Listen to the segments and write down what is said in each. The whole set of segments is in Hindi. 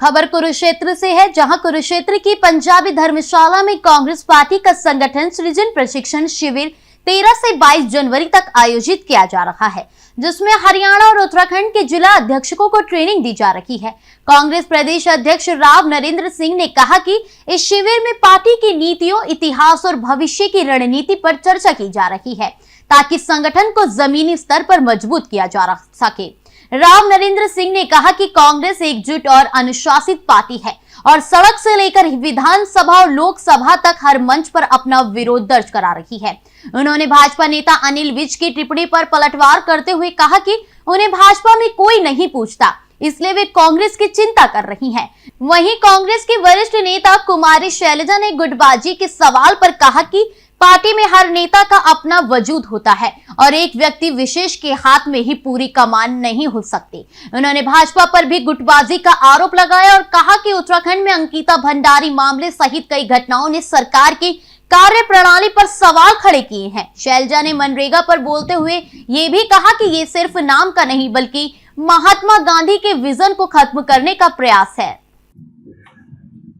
खबर कुरुक्षेत्र से है, जहां कुरुक्षेत्र की पंजाबी धर्मशाला में कांग्रेस पार्टी का संगठन सृजन प्रशिक्षण शिविर 13 से 22 जनवरी तक आयोजित किया जा रहा है, जिसमें हरियाणा और उत्तराखंड के जिला अध्यक्षों को ट्रेनिंग दी जा रही है। कांग्रेस प्रदेश अध्यक्ष राव नरेंद्र सिंह ने कहा कि इस शिविर में पार्टी की नीतियों, इतिहास और भविष्य की रणनीति पर चर्चा की जा रही है, ताकि संगठन को जमीनी स्तर पर मजबूत किया जा सके। राव नरेंद्र सिंह ने कहा कि कांग्रेस एकजुट और अनुशासित पार्टी है और सड़क से लेकर विधानसभा और लोकसभा तक हर मंच पर अपना विरोध दर्ज करा रही है। उन्होंने भाजपा नेता अनिल विज की टिप्पणी पर पलटवार करते हुए कहा कि उन्हें भाजपा में कोई नहीं पूछता, इसलिए वे कांग्रेस की चिंता कर रही हैं। वहीं कांग्रेस की वरिष्ठ नेता कुमारी शैलजा ने गुटबाजी के सवाल पर कहा कि पार्टी में हर नेता का अपना वजूद होता है और एक व्यक्ति विशेष के हाथ में ही पूरी कमान नहीं हो सकती। उन्होंने भाजपा पर भी गुटबाजी का आरोप लगाया और कहा कि उत्तराखंड में अंकिता भंडारी मामले सहित कई घटनाओं ने सरकार की कार्य प्रणाली पर सवाल खड़े किए हैं। शैलजा ने मनरेगा पर बोलते हुए ये भी कहा कि ये सिर्फ नाम का नहीं बल्कि महात्मा गांधी के विजन को खत्म करने का प्रयास है।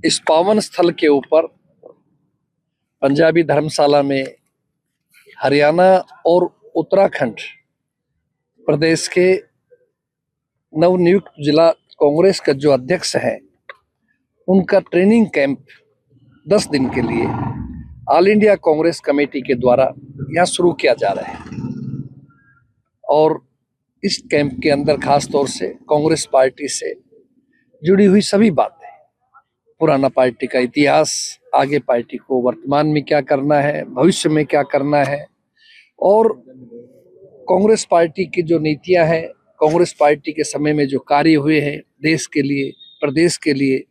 इस पावन स्थल के ऊपर पंजाबी धर्मशाला में हरियाणा और उत्तराखंड प्रदेश के नवनियुक्त जिला कांग्रेस का जो अध्यक्ष है, उनका ट्रेनिंग कैंप 10 दिन के लिए ऑल इंडिया कांग्रेस कमेटी के द्वारा यहाँ शुरू किया जा रहा है। और इस कैंप के अंदर खास तौर से कांग्रेस पार्टी से जुड़ी हुई सभी बातें, पुराना पार्टी का इतिहास, आगे पार्टी को वर्तमान में क्या करना है, भविष्य में क्या करना है, और कांग्रेस पार्टी की जो नीतियां हैं, कांग्रेस पार्टी के समय में जो कार्य हुए हैं देश के लिए, प्रदेश के लिए,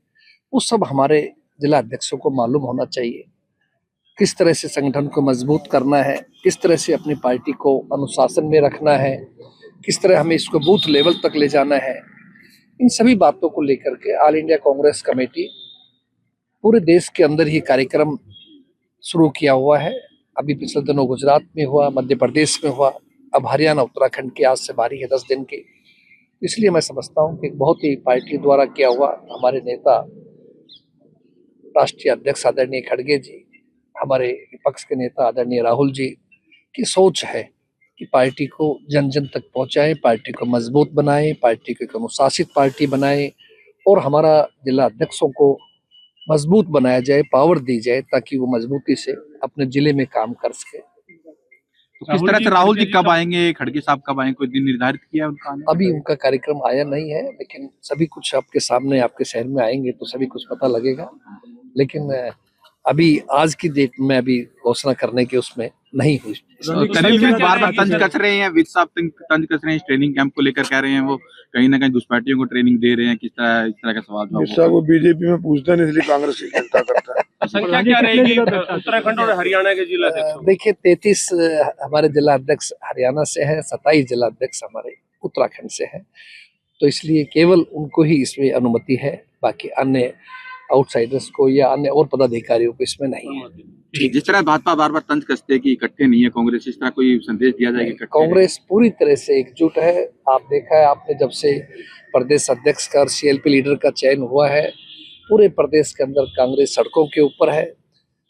वो सब हमारे जिला अध्यक्षों को मालूम होना चाहिए। किस तरह से संगठन को मजबूत करना है, किस तरह से अपनी पार्टी को अनुशासन में रखना है, किस तरह हमें इसको बूथ लेवल तक ले जाना है, इन सभी बातों को लेकर के ऑल इंडिया कांग्रेस कमेटी पूरे देश के अंदर ही कार्यक्रम शुरू किया हुआ है। अभी पिछले दिनों गुजरात में हुआ, मध्य प्रदेश में हुआ, अब हरियाणा उत्तराखंड की आज से बारी है 10 दिन की। इसलिए मैं समझता हूँ कि बहुत ही पार्टी द्वारा किया हुआ, हमारे नेता राष्ट्रीय अध्यक्ष आदरणीय खड़गे जी, हमारे विपक्ष के नेता आदरणीय राहुल जी की सोच है कि पार्टी को जन जन तक पहुंचाएं, पार्टी को मजबूत बनाएं, पार्टी को एक अनुशासित पार्टी बनाएं और हमारा जिला अध्यक्षों को मजबूत बनाया जाए, पावर दी जाए, ताकि वो मजबूती से अपने जिले में काम कर सके। तो किस तरह से राहुल जी कब आएंगे, खड़गे साहब कब आएंगे, कोई दिन निर्धारित किया है उनका? अभी उनका कार्यक्रम आया नहीं है, लेकिन सभी कुछ आपके सामने, आपके शहर में आएंगे तो सभी कुछ पता लगेगा। लेकिन अभी आज की डेट में अभी घोषणा करने के उसमें नहीं हुई। बार-बार तंज कस रहे हैं, विज साहब तंज कस रहे हैं ट्रेनिंग कैंप को लेकर, कह रहे हैं वो कहीं ना कहीं घुसपैठियों को ट्रेनिंग दे रहे हैं। किस तरह इस तरह का सवाल? वो बीजेपी में पूछता नहीं, इसलिए कांग्रेस की चिंता करता है। संख्या क्या रहेगी उत्तराखंड और हरियाणा के जिला अध्यक्ष? देखिए 33 हमारे जिला अध्यक्ष हरियाणा से हैं, 27 जिला अध्यक्ष हमारे उत्तराखंड से हैं, तो इसलिए केवल उनको ही इसमें अनुमति है, बाकी अन्य आउटसाइडर्स को या अन्य और पदाधिकारियों को इसमें नहीं है। जिस तरह भाजपा बार-बार तंज कसते कि इकट्ठे नहीं है कांग्रेस, इस तरह कोई संदेश दिया जाएगा? कांग्रेस पूरी तरह से एकजुट है। आप देखा है आपने, जब से प्रदेश अध्यक्ष का और CLP लीडर का चयन हुआ है, पूरे प्रदेश के अंदर कांग्रेस सड़कों के ऊपर है।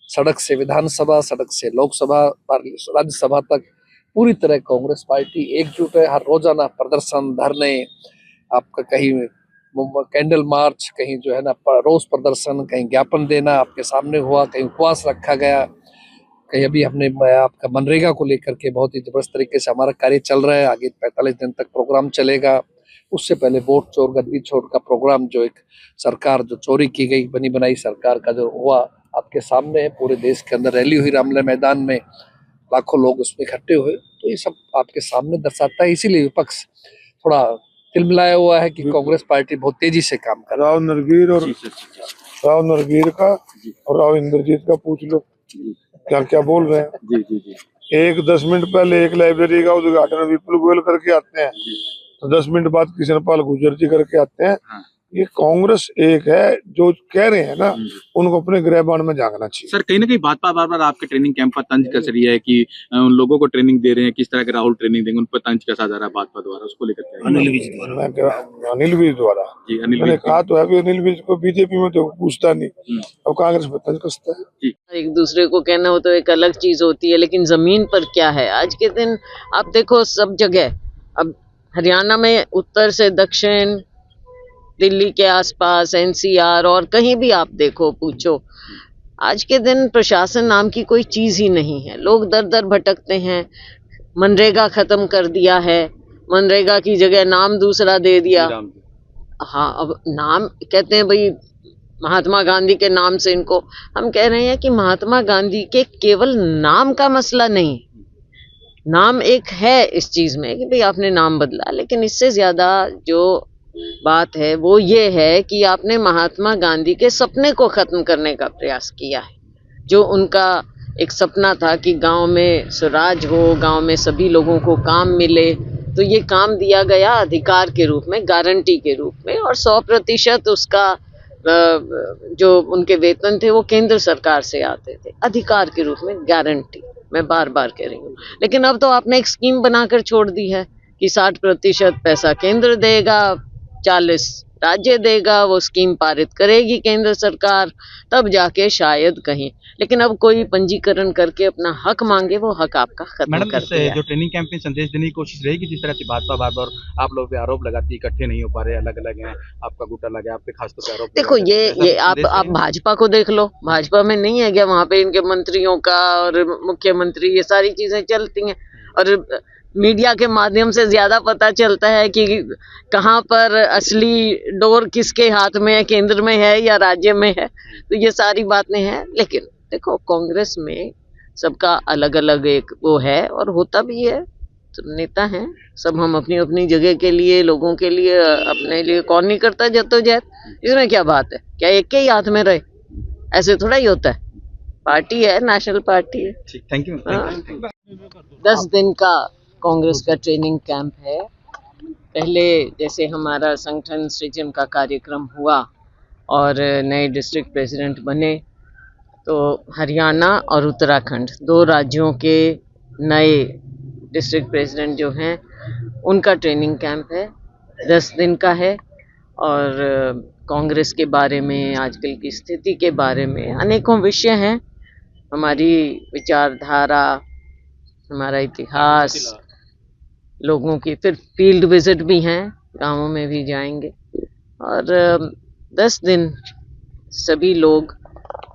सड़क से विधानसभा, सड़क से लोकसभा, राज्यसभा तक पूरी तरह कांग्रेस पार्टी एकजुट है। हर रोजाना प्रदर्शन, धरने, आपका कहीं कैंडल मार्च, कहीं जो है ना रोज प्रदर्शन, कहीं ज्ञापन देना आपके सामने हुआ, कहीं उपवास रखा गया, कहीं अभी हमने आपका मनरेगा को लेकर के बहुत ही जबरदस्त तरीके से हमारा कार्य चल रहा है। आगे 45 दिन तक प्रोग्राम चलेगा। उससे पहले वोट चोर गद्दी छोड़ का प्रोग्राम, जो एक सरकार जो चोरी की गई, बनी बनाई सरकार का जो हुआ, आपके सामने है। पूरे देश के अंदर रैली हुई, रामलीला मैदान में लाखों लोग उसमें इकट्ठे हुए, तो ये सब आपके सामने दर्शाता है। इसीलिए विपक्ष थोड़ा तिलमिलाया हुआ है कि कांग्रेस पार्टी बहुत तेजी से काम कर रहा है। राव नरगीर का और राव इंद्रजीत का पूछ लो क्या क्या बोल रहे हैं। जी। एक 10 मिनट पहले एक लाइब्रेरी का उद्घाटन विपुल गोयल करके आते हैं, तो 10 मिनट बाद किशन पाल गुर्जर जी करके आते हैं। ये कांग्रेस एक है जो कह रहे हैं ना, उनको अपने गृहबान में झांकना चाहिए। सर कहीं ना कहीं भाजपा बार बार आपके ट्रेनिंग कैंप पर तंज कस रही है कि उन लोगों को ट्रेनिंग दे रहे हैं, किस तरह के राहुल ट्रेनिंग देंगे, उन पर तंज कसा जा रहा है भाजपा द्वारा, उसको लेकर क्या है? अनिल विज द्वारा जी अनिल मैंने विज कहा तो है, अनिल विज को बीजेपी में तो पूछता नहीं, अब कांग्रेस में तंज कसता है। एक दूसरे को कहना हो तो एक अलग चीज होती है, लेकिन जमीन पर क्या है आज के दिन आप देखो सब जगह। अब हरियाणा में उत्तर से दक्षिण, दिल्ली के आसपास, एनसीआर और कहीं भी आप देखो पूछो, आज के दिन प्रशासन नाम की कोई चीज ही नहीं है। लोग दर दर भटकते हैं। मनरेगा खत्म कर दिया है, मनरेगा की जगह नाम दूसरा दे दिया। हाँ, अब नाम कहते हैं भाई महात्मा गांधी के नाम से इनको, हम कह रहे हैं कि महात्मा गांधी के केवल नाम का मसला नहीं, नाम एक है इस चीज में कि भाई आपने नाम बदला, लेकिन इससे ज्यादा जो बात है वो ये है कि आपने महात्मा गांधी के सपने को खत्म करने का प्रयास किया है। जो उनका एक सपना था कि गांव में स्वराज हो, गांव में सभी लोगों को काम मिले, तो ये काम दिया गया अधिकार के रूप में, गारंटी के रूप में, और 100% उसका जो उनके वेतन थे वो केंद्र सरकार से आते थे, अधिकार के रूप में, गारंटी। मैं बार बार कह रही हूँ, लेकिन अब तो आपने एक स्कीम बनाकर छोड़ दी है कि 60% पैसा केंद्र देगा, 40 राज्य देगा। वो स्कीम पारित करेगी केंद्र सरकार, तब जाके शायद कहीं, लेकिन अब कोई पंजीकरण करके अपना हक मांगे, वो हक आपका खत्म कर दिया। मैडम, जो ट्रेनिंग कैंप में संदेश देने की कोशिश रहेगी, जिस तरह से भाजपा बार बार आप लोग पे आरोप लगाती है इकट्ठे नहीं हो पा रहे, अलग अलग हैं, आपका गुट अलग है, आप पे खासतौर पे आरोप देखो ये आप भाजपा को देख लो, भाजपा में नहीं है क्या वहां पे इनके मंत्रियों का और मुख्यमंत्री, ये सारी चीजें चलती हैं, और मीडिया के माध्यम से ज्यादा पता चलता है कि कहाँ पर असली डोर किसके हाथ में है, केंद्र में है या राज्य में है। तो ये सारी बातें हैं, लेकिन देखो कांग्रेस में सबका अलग अलग एक वो है और होता भी है, सब नेता हैं, सब हम अपनी अपनी जगह के लिए, लोगों के लिए, अपने लिए, कौन नहीं करता जद्दोजहद, इसमें क्या बात है, क्या एक के ही हाथ में रहे, ऐसे थोड़ा ही होता है। पार्टी है, नेशनल पार्टी है। Thank you. 10 दिन का कांग्रेस का ट्रेनिंग कैंप है। पहले जैसे हमारा संगठन सृजन का कार्यक्रम हुआ और नए डिस्ट्रिक्ट प्रेसिडेंट बने, तो हरियाणा और उत्तराखंड 2 राज्यों के नए डिस्ट्रिक्ट प्रेसिडेंट जो हैं उनका ट्रेनिंग कैंप है, 10 दिन का है। और कांग्रेस के बारे में, आजकल की स्थिति के बारे में अनेकों विषय हैं, हमारी विचारधारा, हमारा इतिहास, लोगों की, फिर फील्ड विजिट भी हैं, गांवों में भी जाएंगे, और 10 दिन सभी लोग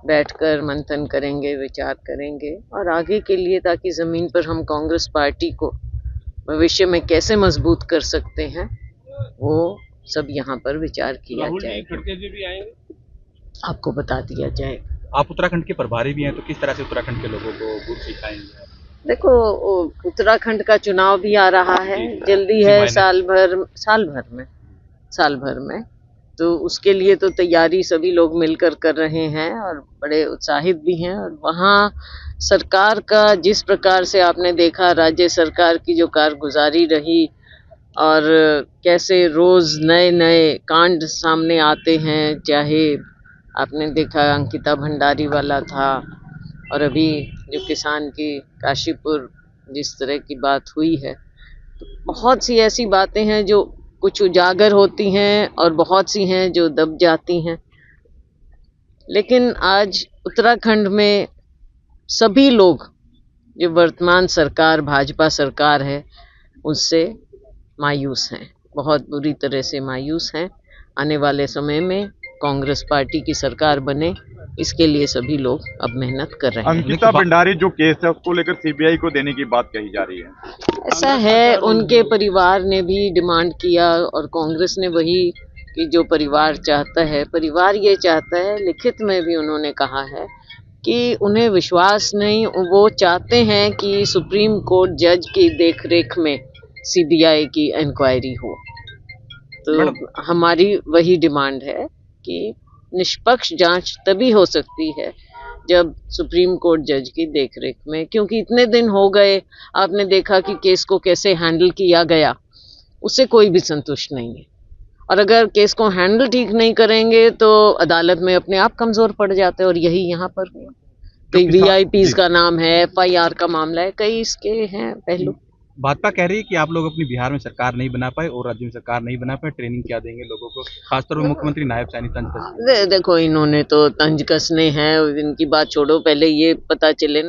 बैठकर मंथन करेंगे, विचार करेंगे, और आगे के लिए, ताकि ज़मीन पर हम कांग्रेस पार्टी को भविष्य में कैसे मजबूत कर सकते हैं, वो सब यहाँ पर विचार किया जाएगा, आपको बता दिया जाएगा। आप उत्तराखंड के प्रभारी भी हैं, तो किस तरह से उत्तराखंड के लोगों को गुड़ सिखाएंगे? देखो उत्तराखंड का चुनाव भी आ रहा है, जल्दी है, साल भर में, तो उसके लिए तो तैयारी सभी लोग मिलकर कर रहे हैं और बड़े उत्साहित भी हैं। और वहाँ सरकार का जिस प्रकार से आपने देखा, राज्य सरकार की जो कारगुजारी रही, और कैसे रोज नए नए कांड सामने आते हैं, चाहे आपने देखा अंकिता भंडारी वाला था, और अभी जो किसान की काशीपुर जिस तरह की बात हुई है, तो बहुत सी ऐसी बातें हैं जो कुछ उजागर होती हैं और बहुत सी हैं जो दब जाती हैं। लेकिन आज उत्तराखंड में सभी लोग, जो वर्तमान सरकार भाजपा सरकार है, उससे मायूस हैं, बहुत बुरी तरह से मायूस हैं। आने वाले समय में कांग्रेस पार्टी की सरकार बने, इसके लिए सभी लोग अब मेहनत कर रहे हैं। अंकिता भंडारी जो केस है उसको लेकर सीबीआई को देने की बात कही जा रही है। ऐसा है, उनके परिवार ने भी डिमांड किया और कांग्रेस ने वही कि जो परिवार चाहता है, परिवार ये चाहता है, लिखित में भी उन्होंने कहा है कि उन्हें विश्वास नहीं, वो चाहते हैं कि सुप्रीम कोर्ट जज की देखरेख में सीबीआई की इंक्वायरी हो। तो हमारी वही डिमांड है कि निष्पक्ष जांच तभी हो सकती है जब सुप्रीम कोर्ट जज की देखरेख में, क्योंकि इतने दिन हो गए, आपने देखा कि केस को कैसे हैंडल किया गया, उससे कोई भी संतुष्ट नहीं है। और अगर केस को हैंडल ठीक नहीं करेंगे तो अदालत में अपने आप कमजोर पड़ जाते हैं, और यही यहाँ पर हुआ। कई वीआईपीज का नाम है, एफआईआर का मामला है, कई इसके हैं पहलू। भाजपा कह रही है कि आप लोग अपनी बिहार में सरकार नहीं बना पाए और राज्य में सरकार नहीं बना पाए, ट्रेनिंग क्या देंगे लोगों को, खासतौर पर मुख्यमंत्री नायब सैनी तंज कसने। देखो इन्होंने तो तंज कसने हैं, इनकी बात छोड़ो, पहले ये पता चले